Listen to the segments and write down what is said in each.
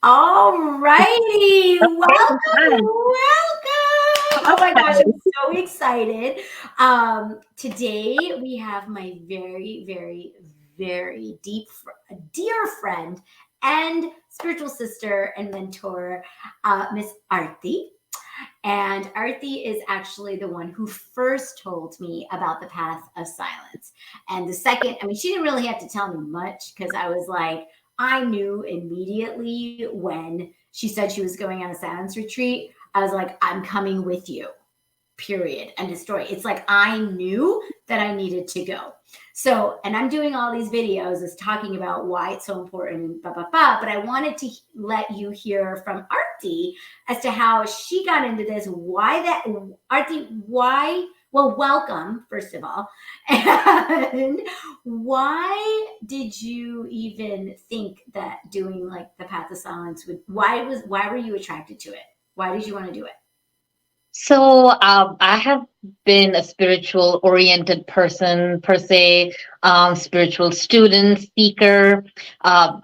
All righty. Okay, Welcome, hi. welcome. Oh my gosh, I'm so excited. Today we have my very dear friend and spiritual sister and mentor, Miss Aarti. And Aarti is actually the one who first told me about the path of silence. And the second, I mean, she didn't really have to tell me much because I was like, I knew immediately when she said she was going on a silence retreat. I was like, I'm coming with you, period. End of story. It's like I knew that I needed to go. So, and I'm doing all these videos is talking about why it's so important and blah, blah, blah. But I wanted to let you hear from Aarti as to how she got into this, why that, Aarti, why, well, welcome, first of all. And why did you even think that doing like the path of silence would, why were you attracted to it? Why did you want to do it? I have been a spiritual oriented person per se, spiritual student, seeker,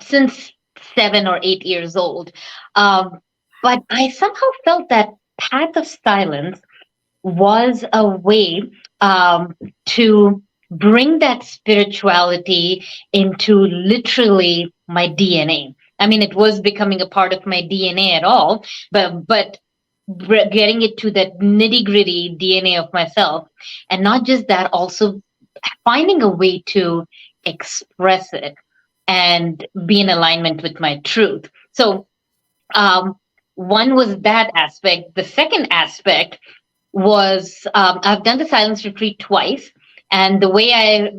since 7 or 8 years old. Um, but I somehow felt that path of silence was a way to bring that spirituality into literally my DNA. I mean, it was becoming a part of my DNA at all, but getting it to that nitty gritty DNA of myself, and not just that, also finding a way to express it and be in alignment with my truth. So, um, one was that aspect. The second aspect was I've done the silence retreat twice, and the way I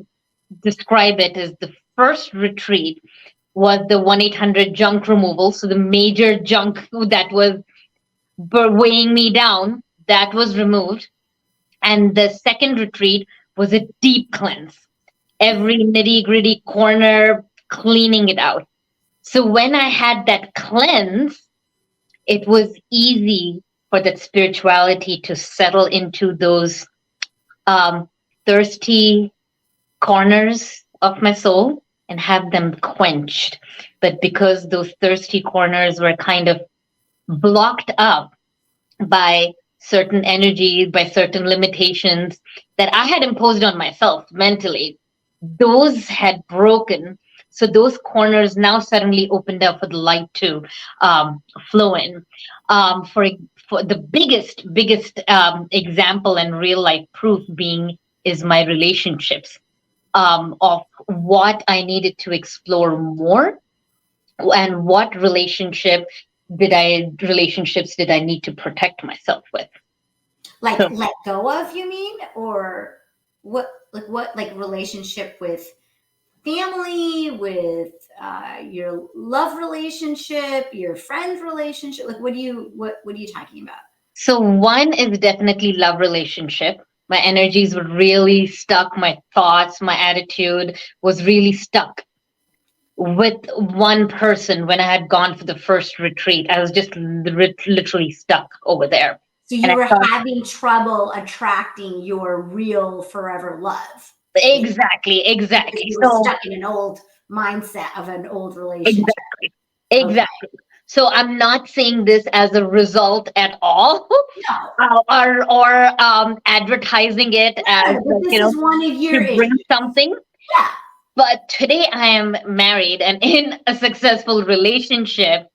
describe it is the first retreat was the 1-800 junk removal. So the major junk that was weighing me down, that was removed. And the second retreat was a deep cleanse, every nitty gritty corner, cleaning it out. So when I had that cleanse, it was easy for that spirituality to settle into those um, thirsty corners of my soul and have them quenched. But because those thirsty corners were kind of blocked up by certain energy, by certain limitations that I had imposed on myself mentally, those had broken. So those corners now suddenly opened up for the light to flow in. For the biggest example and real life proof being is my relationships, of what I needed to explore more, and what relationships did I need to protect myself with. Like So let go of, you mean? Or what like relationship with family, with your love relationship, your friend relationship? Like what are you talking about? so one is definitely love relationship. My energies were really stuck, my thoughts, my attitude was really stuck with one person. When I had gone for the first retreat, I was just literally stuck over there. So And you I were thought, having trouble attracting your real forever love. Like because exactly. you were So stuck in an old mindset of an old relationship. exactly. Okay. Exactly. So I'm not saying this as a result at all, No. or advertising it as, No, but like, this is one of to your bring issues. something. Yeah. But today I am married and in a successful relationship,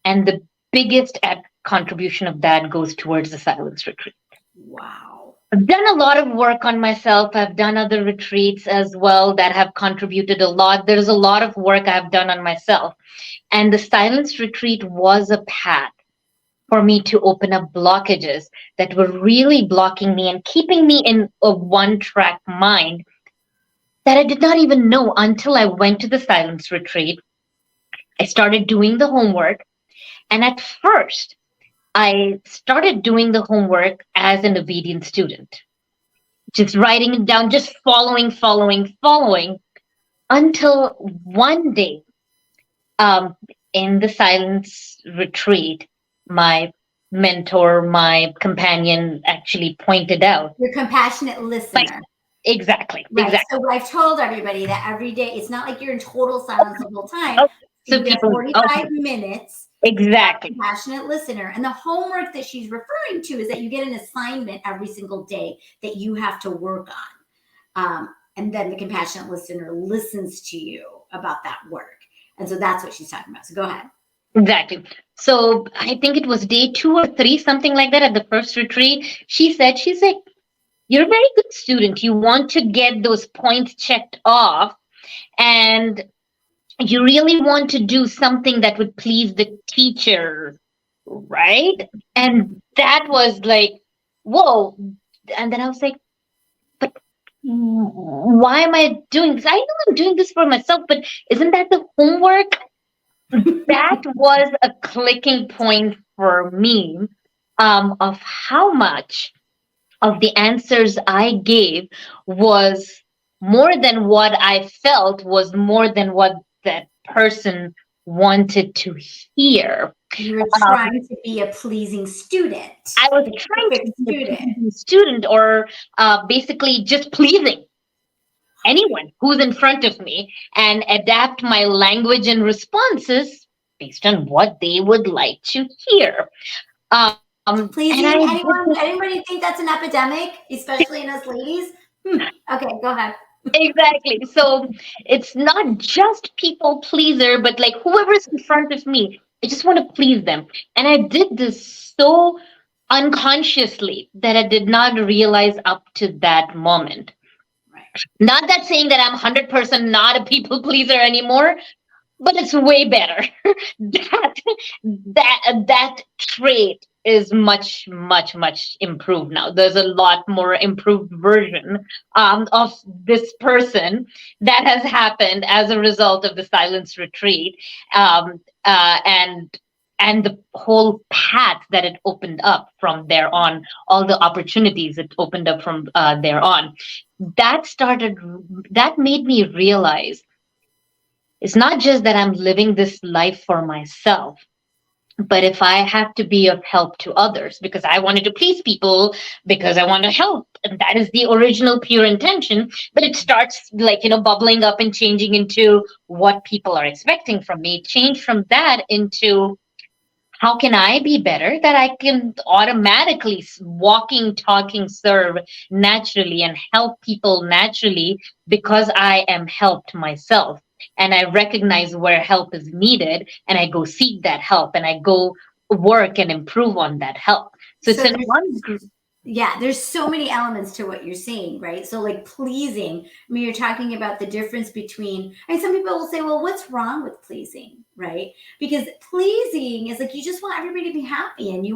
and the biggest contribution of that goes towards the silence retreat. Wow. I've done a lot of work on myself. I've done other retreats as well that have contributed a lot. There's a lot of work I've done on myself. And the silence retreat was a path for me to open up blockages that were really blocking me and keeping me in a one track mind that I did not even know until I went to the silence retreat. I started doing the homework. And at first, I started doing the homework as an obedient student, just writing it down, just following, until one day, um, in the silence retreat, my mentor, my companion actually pointed out. You're a compassionate Like, listener. exactly, Right. exactly. So I've told everybody that every day, it's not like you're in total silence the whole time. Oh, so You get people, 45 minutes Exactly. Compassionate listener. And the homework that she's referring to is that you get an assignment every single day that you have to work on. And then the compassionate listener listens to you about that work. And so that's what she's talking about. So go ahead. Exactly. So I think it was day 2 or 3, something like that, at the first retreat. She's like, you're a very good student. You want to get those points checked off, and you really want to do something that would please the teacher, right? And that was like, whoa. And then I was like, but why am I doing this? I know I'm doing this for myself, but isn't that the homework? That was a clicking point for me, of how much of the answers I gave was more than what I felt, was more than what that person wanted to hear. You were Um, trying to be a pleasing student, I was a trying to perfect be a student. pleasing student, or basically just pleasing anyone who's in front of me, and adapt my language and responses based on what they would like to hear. And I Pleasing did this. anyone? Anybody think that's an epidemic, especially in us ladies? Okay, go ahead. Exactly. So it's not just people pleaser, but like whoever's in front of me, I just want to please them. And I did this so unconsciously that I did not realize up to that moment. Right. Not that saying that I'm 100% not a people pleaser anymore, but it's way better. that that trait is much improved now. There's a lot more improved version of this person that has happened as a result of the silence retreat, um, and the whole path that it opened up from there on, all the opportunities it opened up from there on. That started. That made me realize it's not just that I'm living this life for myself, but if I have to be of help to others because I wanted to please people, because I want to help, and that is the original pure intention, but it starts like, bubbling up and changing into what people are expecting from me, change from that into how can I be better that I can automatically walking, talking, serve naturally and help people naturally because I am helped myself. And I recognize where help is needed and I go seek that help and I go work and improve on that help. So it's So an there's on. Yeah, there's so many elements to what you're saying, right? So like pleasing, I mean, you're talking about the difference between, and some people will say, well, what's wrong with pleasing, right? Because pleasing is like you just want everybody to be happy and you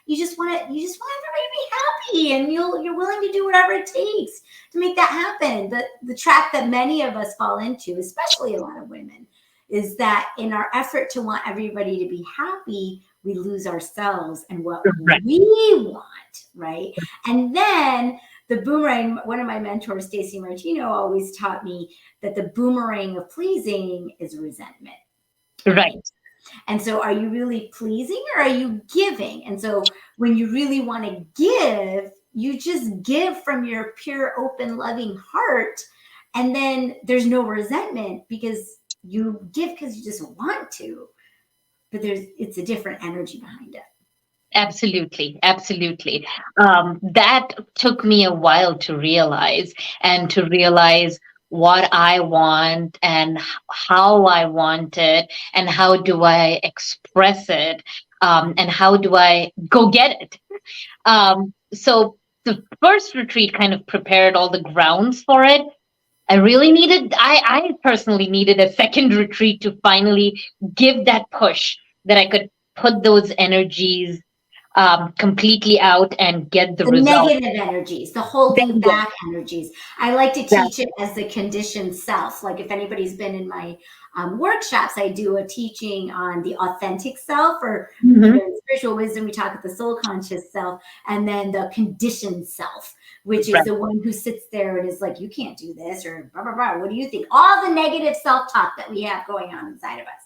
just want everybody to be happy and you're willing to do whatever it takes to make that happen. The trap that many of us fall into, especially a lot of women, is that in our effort to want everybody to be happy, we lose ourselves and what Right. we want, right? And then the boomerang, one of my mentors, Stacy Martino, always taught me that the boomerang of pleasing is resentment. Right. Right. And so are you really pleasing or are you giving? And so when you really want to give, you just give from your pure, open, loving heart. And then there's no resentment because you give because you just want to, but it's a different energy behind it. Absolutely, absolutely. That took me a while to realize, and to realize what I want and how I want it, and how do I express it, and how do I go get it. So the first retreat kind of prepared all the grounds for it. I personally needed a second retreat to finally give that push that I could put those energies completely out and get the The result. negative energies, the There holding you go. back energies. I like to Yeah. teach it as the conditioned self. Like if anybody's been in my workshops, I do a teaching on the authentic self, or Mhm. either in spiritual wisdom, we talk about the soul conscious self, and then the conditioned self, which is Right. the one who sits there and is like, you can't do this, or blah, blah, blah. What do you think? All the negative self talk that we have going on inside of us.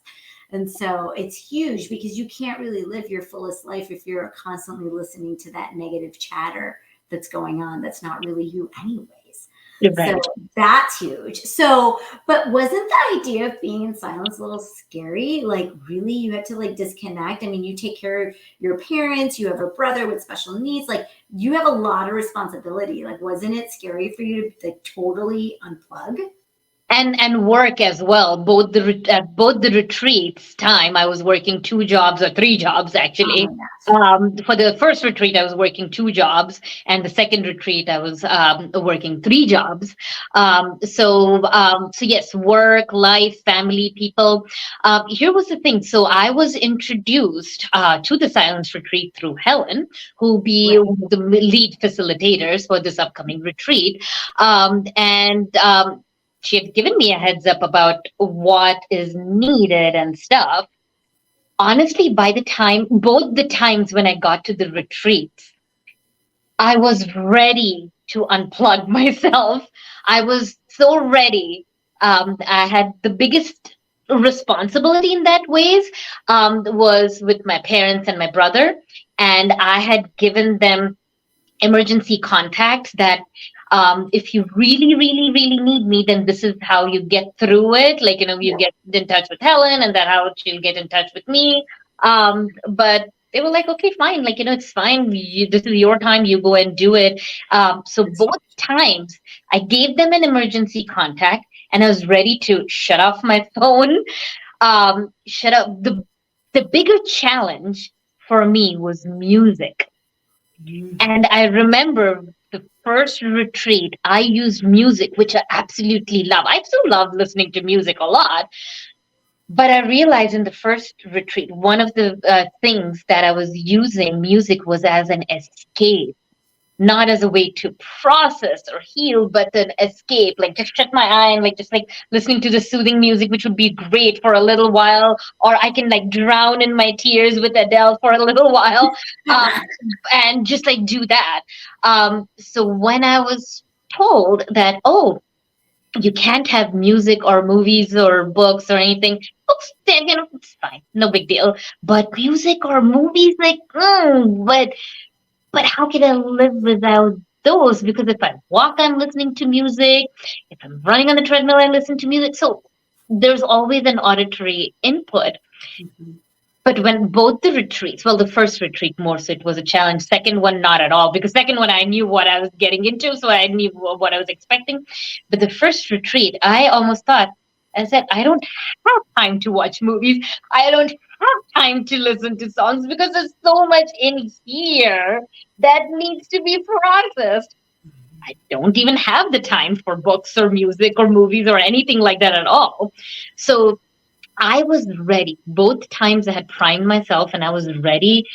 And so it's huge because you can't really live your fullest life if you're constantly listening to that negative chatter that's going on that's not really you, anyways. So Right. that's huge. So, but wasn't the idea of being in silence a little scary? Like, really, you had to like disconnect. I mean, you take care of your parents, you have a brother with special needs, like, you have a lot of responsibility. Like, wasn't it scary for you to like totally unplug? And work as well. Both the retreats time I was working two jobs or three jobs Oh actually. my gosh. For the first retreat I was working two jobs, and the second retreat I was working three jobs. So yes, work, life, family, people. Here was the thing. So I was introduced to the silence retreat through Helen, who be Right. the lead facilitators for this upcoming retreat. And she had given me a heads up about what is needed and stuff. Honestly, by the time, both the times when I got to the retreats, I was ready to unplug myself. I was so ready. I had the biggest responsibility in that ways was with my parents and my brother, and I had given them emergency contacts that if you really, really, really need me, then this is how you get through it. Like, you Yeah. get in touch with Helen, and then how she'll get in touch with me. But they were like, okay, fine. Like, it's fine. This is your time. You go and do it. So That's both times I gave them an emergency contact, and I was ready to shut off my phone. Shut up. The bigger challenge for me was music. huge. And I remember the first retreat, I used music, which I absolutely love. I still love listening to music a lot. But I realized in the first retreat, one of the things that I was using music was as an escape, not as a way to process or heal, but an escape, like just shut my eye and like just like listening to the soothing music, which would be great for a little while, or I can like drown in my tears with Adele for a little while, um, and just like do that. So when I was told that, oh, you can't have music or movies or books or anything. Books, then, it's fine, no big deal. But music or movies, like, but how can I live without those? Because if I walk, I'm listening to music. If I'm running on the treadmill, I listen to music. So there's always an auditory input. Mhm. But when both the retreats, well, the first retreat more so it was a challenge. Second one, not at all, because second one I knew what I was getting into, so I knew what I was expecting. But the first retreat, I almost thought, I said, I don't have time to watch movies. I don't have time to listen to songs because there's so much in here that needs to be processed. I don't even have the time for books or music or movies or anything like that at all. So I was ready. Both times I had primed myself and I was ready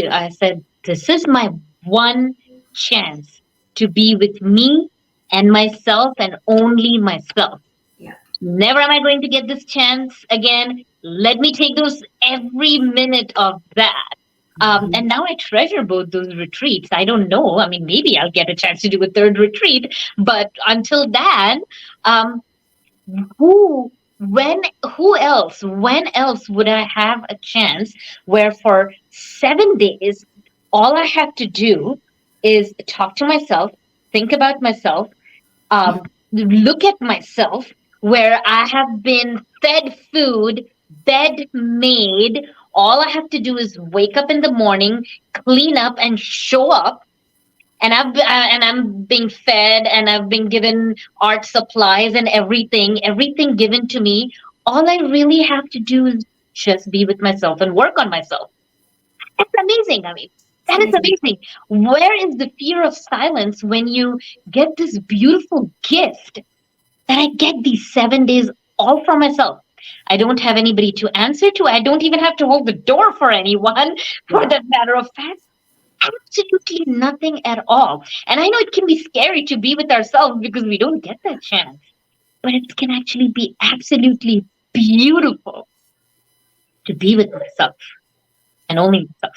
I said, this is my one chance to be with me and myself and only myself. Yeah. Never am I going to get this chance again. Let me take those every minute of that. Mhm. And now I treasure both those retreats. I don't know. I mean, maybe I'll get a chance to do a third retreat, but until then, um, who when when else would I have a chance where for 7 days all I have to do is talk to myself, think about myself, um, look at myself, where I have been fed food, bed made. All I have to do is wake up in the morning, clean up, and show up, and I'm being fed, and I've been given art supplies and everything given to me. All I really have to do is just be with myself and work on myself. That's amazing. I mean, It's that is amazing. amazing. Where is the fear of silence when you get this beautiful gift that I get these 7 days all for myself? I don't have anybody to answer to. I don't even have to hold the door for anyone, for Yeah. that matter of fact. Absolutely nothing at all. And I know it can be scary to be with ourselves because we don't get that chance, but it can actually be absolutely beautiful to be with myself and only myself.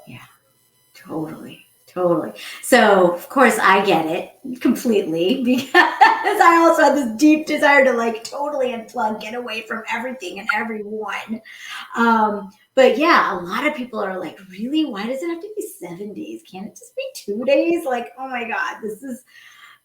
Yeah. Totally. Totally. So, of course, I get it completely because I also had this deep desire to like totally unplug, get away from everything and everyone. But yeah, a lot of people are like, really? Why does it have to be 7 days? Can't it just be 2 days? Like, oh my God, this is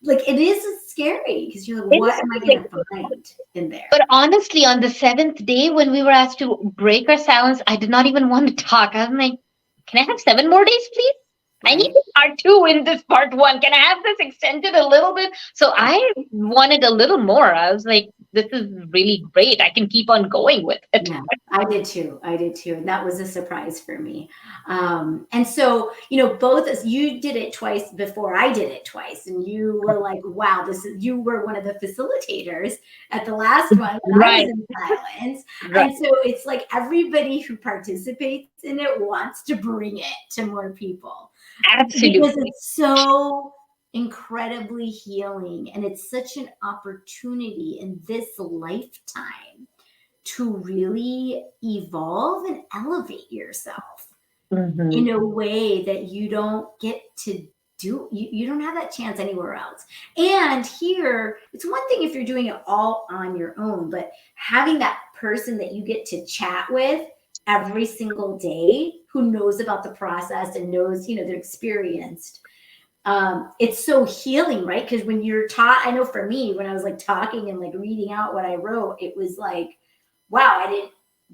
like it is scary because you're like, It what is am I going amazing. to find in there? But honestly, on the seventh day, when we were asked to break our silence, I did not even want to talk. I was like, can I have 7 more days, please? I need Right. the part two in this part one. Can I have this extended a little bit? So I wanted a little more. I was like, this is really great. I can keep on going with it. Yeah, I did too. I did too. And that was a surprise for me. And so, both as you did it twice before I did it twice. And you were like, wow, you were one of the facilitators at the last one when I was Right, in silence. right. And so it's like everybody who participates in it wants to bring it to more people because Absolutely. it's so incredibly healing and it's such an opportunity in this lifetime to really evolve and elevate yourself Hmm. in a way that you don't get to do. You don't have that chance anywhere else. And here, it's one thing if you're doing it all on your own, but having that person that you get to chat with every single day who knows about the process and knows, they're experienced, it's so healing, right? Because when you're taught, I know for me, when I was like talking and like reading out what I wrote, it was like, wow, I didn't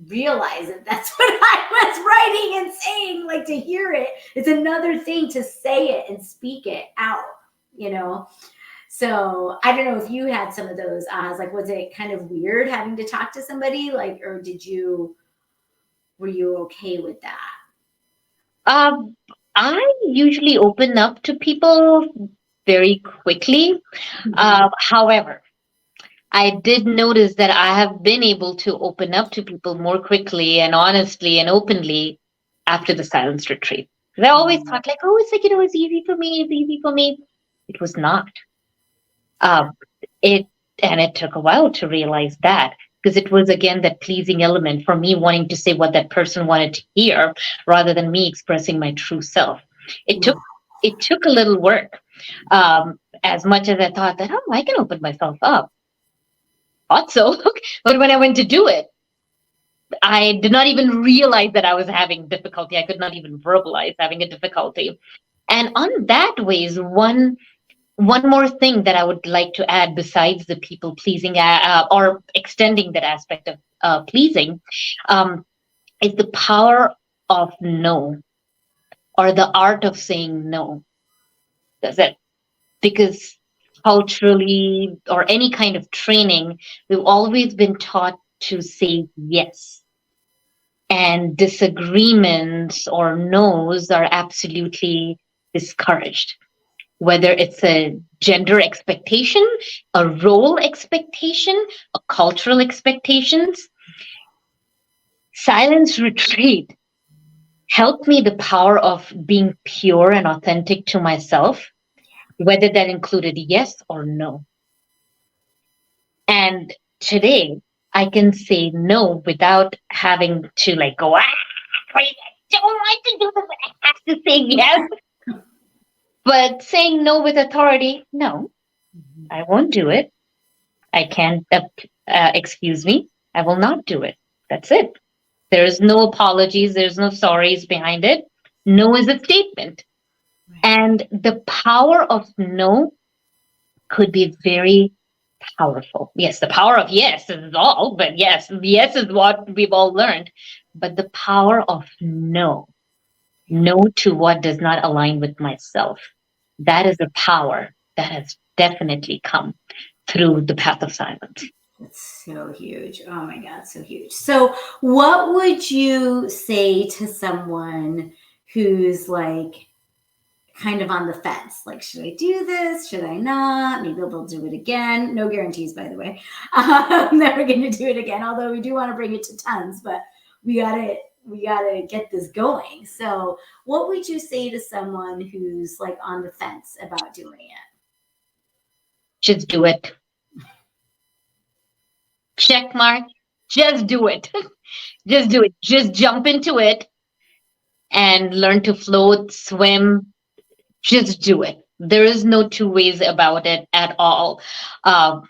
realize that that's what I was writing and saying. Like to hear it, it's another thing to say it and speak it out, you know? So I don't know if you had some of those ahs, like, was it kind of weird having to talk to somebody like, or were you okay with that? Um, I usually open up to people very quickly. Mhm. However, I did notice that I have been able to open up to people more quickly and honestly and openly after the silence retreat. 'Cause I always Mhm. thought like, oh, it's like, it's easy for me. It's easy for me. It was not. Um, it and it took a while to realize that because it was again that pleasing element for me wanting to say what that person wanted to hear rather than me expressing my true self. It took Wow. it took a little work. As much as I thought that, oh, I can open myself up, thought so. But when I went to do it, I did not even realize that I was having difficulty. I could not even verbalize having a difficulty. And on that ways, one more thing that I would like to add besides the people pleasing or extending that aspect of pleasing um, is the power of no or the art of saying no. That's it. Because culturally or any kind of training, we've always been taught to say yes. And disagreements or no's are absolutely discouraged, whether it's a gender expectation, a role expectation, a cultural expectations. Silence retreat helped me the power of being pure and authentic to myself, whether that included yes or no. And today I can say no without having to like go, crazy. I don't like to do this. I have to say yes. But saying no with authority, no, Mhm. I won't do it. I can't, excuse me, I will not do it. That's it. There's no apologies, there's no sorries behind it. No is a statement. Right. And the power of no could be very powerful. Yes, the power of yes is all, but yes, yes is what we've all learned. But the power of no, Yeah. no to what does not align with myself, that is a power that has definitely come through the path of silence. That's so huge. Oh my God, so huge. So, what would you say to someone who's like kind of on the fence? Like, should I do this? Should I not? Maybe they'll do it again. No guarantees, by the way. I'm never going to do it again. Although we do want to bring it to tons, but we gotta we gotta get this going. So, what would you say to someone who's like on the fence about doing it? Just do it. Check mark. Just do it. Just do it. Just jump into it and learn to float, swim. Just do it. There is no two ways about it at all. Um,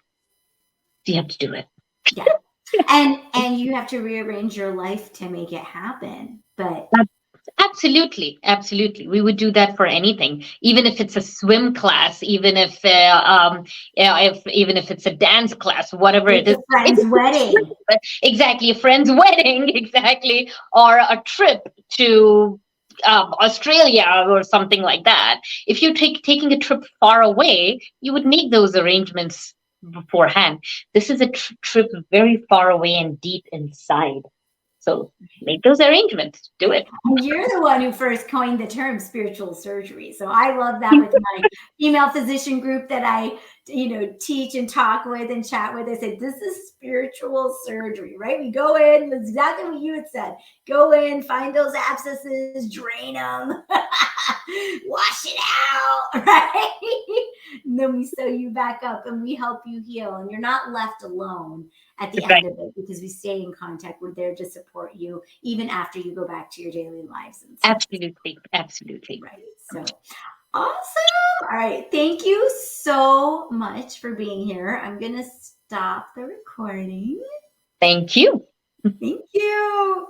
you have to do it. Yeah. And you have to rearrange your life to make it happen. But Absolutely, absolutely. We would do that for anything, even if it's a swim class, even if it's a dance class, whatever it It's is. a If friend's it's a wedding. trip, exactly, a friend's wedding, exactly, or a trip to Australia or something like that. If you're taking a trip far away, you would make those arrangements beforehand. This is a trip very far away and deep inside. So make those arrangements. Do it. And you're the one who first coined the term spiritual surgery. So I love that with my female physician group that I, teach and talk with and chat with. I said, this is spiritual surgery, right? We go in, that's exactly what you had said. Go in, find those abscesses, drain them, wash it out, right? And then we sew you back up and we help you heal. And you're not left alone at the end Right. of it because we stay in contact. We're there to support you even after you go back to your daily lives and stuff. Absolutely. Absolutely. Right. So awesome. All right. Thank you so much for being here. I'm going to stop the recording. Thank you. Thank you.